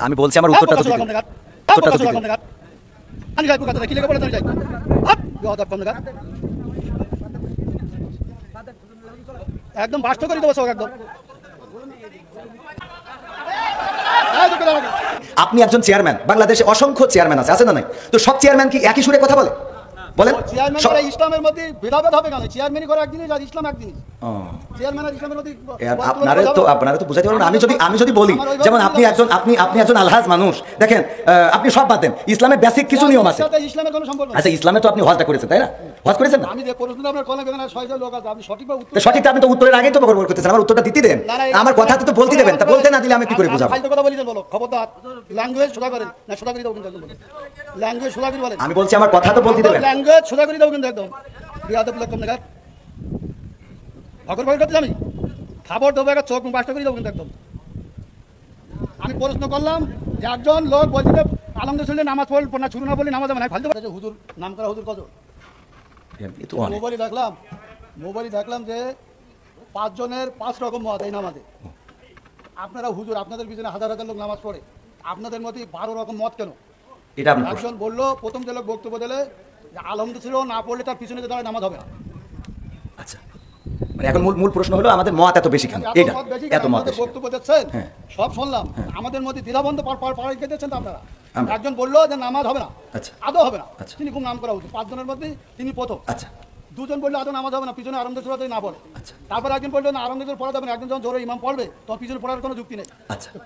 আমি বলছি আমার উত্তরটা তো দিতে একদম বাস্ত করে দেবো সব একদম। আপনি একজন চেয়ারম্যান, বাংলাদেশে অসংখ্য চেয়ারম্যান আছে না নাই? তো সব চেয়ারম্যান কি একই সুরে কথা বলে? বলেন। চেয়ারম্যান ইসলামের মধ্যে ভেদাভেদ হবে কেন? চেয়ারম্যানই করে এক জিনিস আর ইসলাম এক জিনিস। চেয়ারম্যান আর ইসলামের মধ্যে আপনারা তো বুঝাতে পারবেন। আমি যদি বলি, যেমন আপনি একজন আলহাজ মানুষ, দেখেন আপনি সব বাদ দেন, ইসলামের বেসিক কিছু নিয়ম আছে। ইসলামের কোনো সম্পর্ক আচ্ছা, ইসলামে তো আপনি হজটা করেছেন, তাই না? হজ করেছেন না? আমি যে প্রশ্ন আপনার কলেজ বেদনা 6জন লোক আছে, আপনি সঠিকভাবে উত্তর সঠিকটা আপনি তো উত্তরের আগেই তো বলবো করতেছেন, আমার উত্তরটা দিতে দেন। আমার কথা তো বলতে দেবেন, তা বলতে না দিলে আমি কি করে বুঝাবো? ফালতু কথা বলি দেন, বলো খবরদার। ল্যাঙ্গুয়েজ সোজা করেন না, সোজা করে দাও কিন্তু একদম। ল্যাঙ্গুয়েজ সোজা করে বলেন। আমি বলছি আমার কথা তো বলতে দেবেন। ল্যাঙ্গুয়েজ সোজা করে দাও কিন্তু একদম। বিয়াদব লোক কম দেখাত ভগর ভয় করতে আমি খাবার দেবো, একটা চোখ বাস্ত করে দেবো কিন্তু একদম। আমি প্রশ্ন করলাম যে একজন লোক বলছে যে আলমদুল নামাজ পড়ল না, শুরু না বলি নামাজ হবে না, ফালতু কথা। হুজুর নাম করা হুজুর কত? মোবাইলে দেখলাম যে 5 জনের 5 রকম মত এই নামাজে। আপনারা হুজুর, আপনাদের পিছনে হাজার হাজার লোক নামাজ পড়ে, আপনাদের মধ্যে 12 রকম মত কেন? এটা একজন বললো, প্রথম যে লোক বক্তব্য দিলে যে আলহামদুলিল্লাহ না পড়লে তার পিছনে যে দাঁড়ায় নামাজ হবে না। আচ্ছা, মানে এখন মূল প্রশ্ন হলো আমাদের মত এত বেশি কেন? এটা এত মত বক্তব্য দিচ্ছেন, সব শুনলাম, আমাদের মধ্যে দ্বিধাবন্ধ পাড়াই দিচ্ছেন তো আপনারা। একজন বললো যে নামাজ হবে না, আদৌ হবে না, তিনি খুব নাম করা উচিত, 5 জনের মধ্যে তিনি প্রথম। আচ্ছা, 2 জন বললো আদৌ নামাজ হবে না, পিছনে আরামদায়ক সুরাতেই না পড়ে। তারপর একজন বললো না আরামদায়ক পড়া যাবে না, একজন যখন জোরে ইমাম পড়বে তখন পিছনে পড়ার কোনো যুক্তি নেই।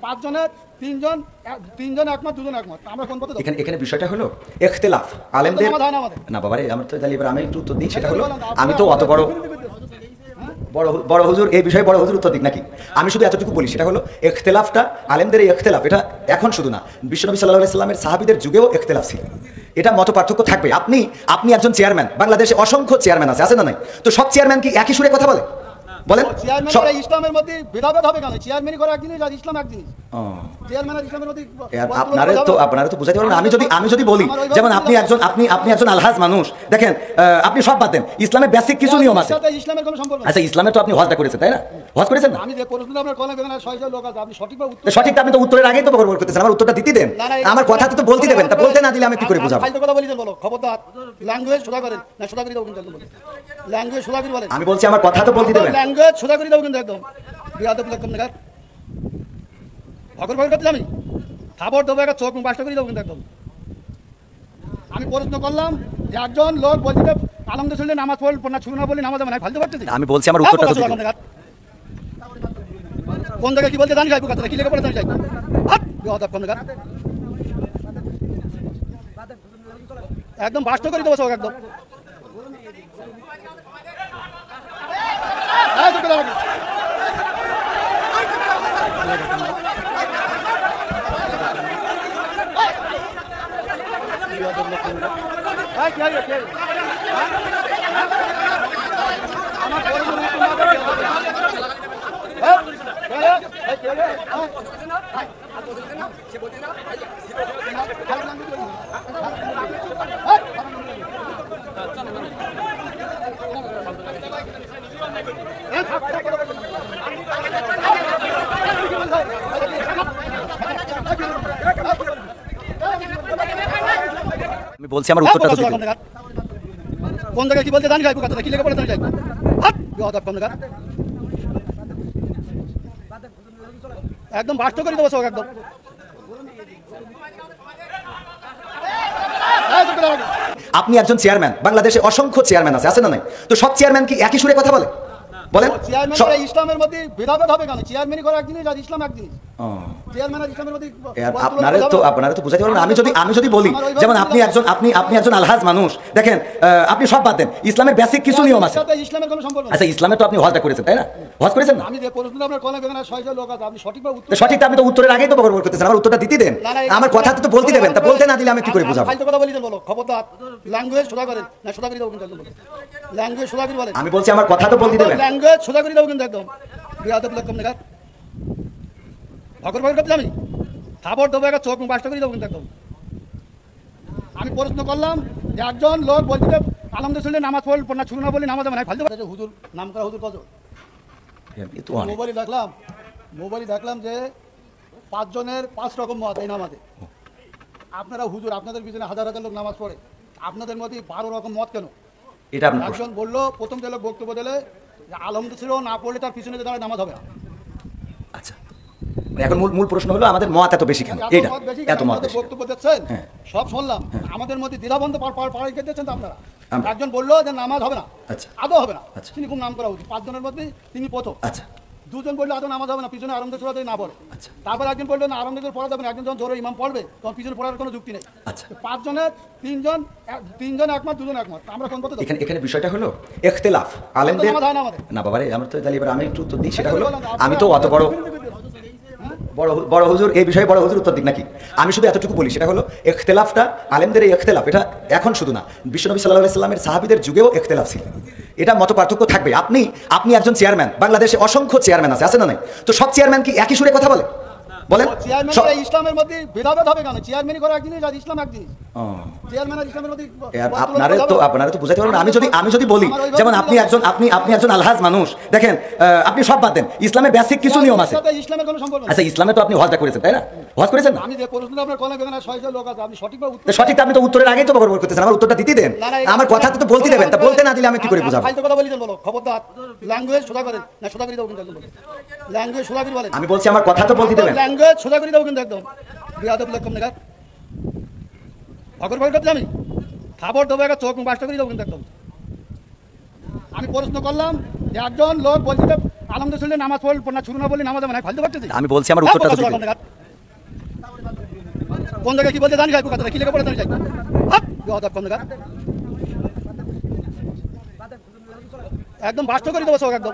5 জনের 3 জন একমত, 2 জন একমত, আমরা কোন পথে? এখানে বিষয়টা হলো ইখতিলাফ আলেমদের না বাবারে, আমার তো তাহলে এবার আমি একটু উত্তর দিই। সেটা হলো, আমি তো অত বড় হুজুর এই বিষয়ে বড় হুজুর উত্তর দিক নাকি? আমি শুধু এতটুকু বলি, সেটা হলো ইখতিলাফটা আলেমদের, এই ইখতিলাফ এটা এখন শুধু না, বিশ্বনবী সাল্লাল্লাহু আলাইহি সাল্লামের সাহাবীদের যুগেও ইখতিলাফ ছিল। এটা মত পার্থক্য থাকবে। আপনি একজন চেয়ারম্যান, বাংলাদেশে অসংখ্য চেয়ারম্যান আছে না নাই? তো সব চেয়ারম্যান কি একই সুরে কথা বলে? বলেন। চেয়ারম্যান ইসলামের মধ্যে ভেদাভেদ হবে কেন? চেয়ারম্যানই করে এক জিনিস আর ইসলাম এক জিনিস। চেয়ারম্যান আর ইসলামের মধ্যে আপনারা তো বুঝাতে পারবেন। আমি যদি বলি, যেমন আপনি একজন আলহাজ মানুষ, দেখেন আপনি সব বাদ দেন, ইসলামের বেসিক কিছু নিয়ম আছে। ইসলামের কোনো সম্পর্ক আচ্ছা, ইসলামে তো আপনি হজটা করেছেন, তাই না? হজ করেছেন না? আমি যে প্রশ্ন আপনার কলেজ বেদনা 6জন লোক আছে, আপনি সঠিকভাবে উত্তর সঠিকটা আপনি তো উত্তরের আগেই তো বলবো করতেছেন, আমার উত্তরটা দিতে দেন। আমার কথা তো বলতে দেবেন, তা বলতে না দিলে আমি কি করে বুঝাবো? ফালতু কথা বলি দেন, বলো খবরদার। ল্যাঙ্গুয়েজ সোজা করেন না, সোজা করে দাও কিন্তু একদম। ল্যাঙ্গুয়েজ সোজা করে বলেন। আমি বলছি আমার কথা তো বলতে দেবেন। ল্যাঙ্গুয়েজ সোজা করে দাও কিন্তু একদম। বিয়াদব লোক কম দেখাত ভগর ভয় করতে আমি খাবার দেবো, একটা চোখ বাস্ত করে দেবো কিন্তু একদম। আমি প্রশ্ন করলাম যে একজন লোক বলছে যে আলহামদুলিল্লাহ নামাজ পড়ল না, শুরু না বলি নামাজ হবে না, ফালতু করতেছি। আমি বলছি আমার উত্তরটা তো দিতে। কোন জায়গায় কি বলতে জানি যাইবো, কথা কি লেগে পড়ে জানি যাইবো। বিয়াদব কম দেখাত একদম বাস্ত করে দেবো সব একদম। আমি বলছি আমার উত্তরটা তো দিতে। কোন জায়গায় কি বলতে জানি যাইবো, কথা কি লেগে পড়ে জানি যাইবো। বিয়াদব কম দেখাত একদম বাস্ত করে দেবো সব একদম। আপনি একজন চেয়ারম্যান, বাংলাদেশে অসংখ্য চেয়ারম্যান আছে না নাই? তো সব চেয়ারম্যান কি একই সুরে কথা বলে? বলেন। চেয়ারম্যান ইসলামের মধ্যে ভেদাভেদ হবে কেন? চেয়ারম্যানই করে এক জিনিস আর ইসলাম এক জিনিস। চেয়ারম্যান আর ইসলামের মধ্যে আপনারা তো বুঝাতে পারবেন। আমি যদি বলি, যেমন আপনি একজন আলহাজ মানুষ, দেখেন আপনি সব বাদ দেন, ইসলামের বেসিক কিছু নিয়ম আছে। ইসলামের কোনো সম্পর্ক আচ্ছা, ইসলামে তো আপনি হজটা করেছেন, তাই না? হজ করেছেন না? আমি যে প্রশ্ন আপনার কলেজ বেদনা 6জন লোক আছে, আপনি সঠিকভাবে উত্তর সঠিকটা আপনি তো উত্তরের আগেই তো বলবো করতেছেন, আমার উত্তরটা দিতে দেন। আমার কথা তো বলতে দেবেন, তা বলতে না দিলে আমি কি করে বুঝাবো? ফালতু কথা বলি দেন, বলো খবরদার। ল্যাঙ্গুয়েজ সোজা করেন না, সোজা করে দাও কিন্তু একদম। ল্যাঙ্গুয়েজ সোজা করে বলেন। আমি বলছি আমার কথা তো বলতে দেবেন। ল্যাঙ্গুয়েজ সোজা করে দাও কিন্তু একদম। বিয়াদব লোক কম দেখাত ভগর ভয় করতে আমি খাবার দেবো, একটা চোখ বাস্ত করে দেবো কিন্তু একদম। আমি প্রশ্ন করলাম যে একজন লোক বলছে যে আলহামদুলিল্লাহ নামাজ পড়ল না, শুরু না বলি নামাজ হবে না, ফালতু কথা। হুজুর নাম করা হুজুর কত? মোবাইলে দেখলাম যে পাঁচজনের 5 রকম মত এই নামাজে। আপনারা হুজুর, আপনাদের পিছনে হাজার হাজার লোক নামাজ পড়ে, আপনাদের মধ্যে 12 রকম মত কেন? এটা আপনার প্রশ্ন। একজন বললো, প্রথম যে লোক বক্তব্য দিলে যে আলমদ ছিল না পড়লে তার পিছনে যে দাঁড়ায় নামাজ হবে না। আচ্ছা, মানে এখন মূল প্রশ্ন হলো আমাদের মত এত বেশি কেন? এটা মত বেশি এত মত বেশি। বক্তব্য দিচ্ছেন, হ্যাঁ। সব শুনলাম, আমাদের মধ্যে দ্বিধাবন্ধ পাড়াই দিচ্ছেন তো আপনারা। আমরা। একজন বললো যে নামাজ হবে না, আচ্ছা। আদৌ হবে না, আচ্ছা। তিনি খুব নাম করা উচিত, 5 জনের মধ্যে তিনি প্রথম। আচ্ছা দুজন বললো আদৌ নামাজ হবে না, পিছনে আরম্ভ সুরাতে না পড়ে। আচ্ছা। তারপর একজন বললো না আরম্ভ পড়া যাবে না, একজন যখন জোরে ইমাম পড়বে তখন পিছনে পড়ার কোনো যুক্তি নেই। আচ্ছা। 5 জনের তিনজন একমত, 2 জন একমত, আমরা কোন পথে যাবো? এখানে বিষয়টা হলো ইখতিলাফ আলেমদের। নামাজ হয় না আমাদের। না বাবারে, আমার তো তাহলে এবার আমি একটু উত্তর দিই। সেটা হলো আমি তো অত বড় হুজুর এই বিষয়ে বড় হুজুর উত্তর দিক নাকি? আমি শুধু এতটুকু বলি, সেটা হলো ইখতিলাফটা আলেমদের এই ইখতিলাফ, এটা এখন শুধু না, বিশ্বনবী সাল্লাল্লাহু আলাইহি সাল্লামের সাহাবীদের যুগেও ইখতিলাফ ছিল। এটা মত পার্থক্য থাকবে। আপনি একজন চেয়ারম্যান, বাংলাদেশে অসংখ্য চেয়ারম্যান আছে না নাই? তো সব চেয়ারম্যান কি একই সুরে কথা বলে? বলেন। চেয়ারম্যান ইসলামের মধ্যে ভেদাভেদ হবে কেন? চেয়ারম্যানই করে এক জিনিস আর ইসলাম এক জিনিস। ও, চেয়ারম্যান আর ইসলামের মধ্যে আপনারা তো বুঝাতে পারবেন না। আমি যদি বলি, যেমন আপনি একজন আলহাজ মানুষ, দেখেন আপনি সব বাদ দেন, ইসলামের বেসিক কিছু নিয়ম আছে। ইসলামের কোনো সম্পর্ক নেই। আচ্ছা, ইসলামে তো আপনি হজটা করেছেন, তাই না? হজ করেছেন না? আমি যে প্রশ্নটা আপনার কলেজ এখানে 600 লোক আছে, আপনি সঠিকভাবে উত্তর সঠিক, আপনি তো উত্তরের আগেই তো বরবর করতেছেন। আমার উত্তরটা দিতে দেন, আমার কথা তো বলতে দেবেন। তা বলতে না দিলে আমি কি করে বুঝাবো? ফালতু কথা বলিছেন, বলো খবরদার। ল্যাঙ্গুয়েজ সোজা করেন না, সোজা করে দাও কিন্তু একদম। ল্যাঙ্গুয়েজ সোজা করে বলেন। আমি বলছি আমার কথা তো বলতে দেবেন। ল্যাঙ্গুয়েজ সোজা করে দাও কিন্তু একদম। বিয়াদব লোক কম নেগার ভগর ভয় করতে আমি খাবার দেবো, একটা চোখ বাস্ট করে দাও কিন্তু একদম। আমি প্রশ্ন করলাম যে একজন লোক বলছে যে আলমদ ছিল নামাজ পড়ল না, শুরু না বলি নামাজ হবে না, ফালতু করতেছি। আমি বলছি আমার উত্তরটা তো দিতে। কোন জায়গায় কি বলতে জানি যাই, কথা কি লেগে পড়ে জানি যাই। বিয়াদব কম নেগার একদম বাস্ট করে দেবো সব একদম।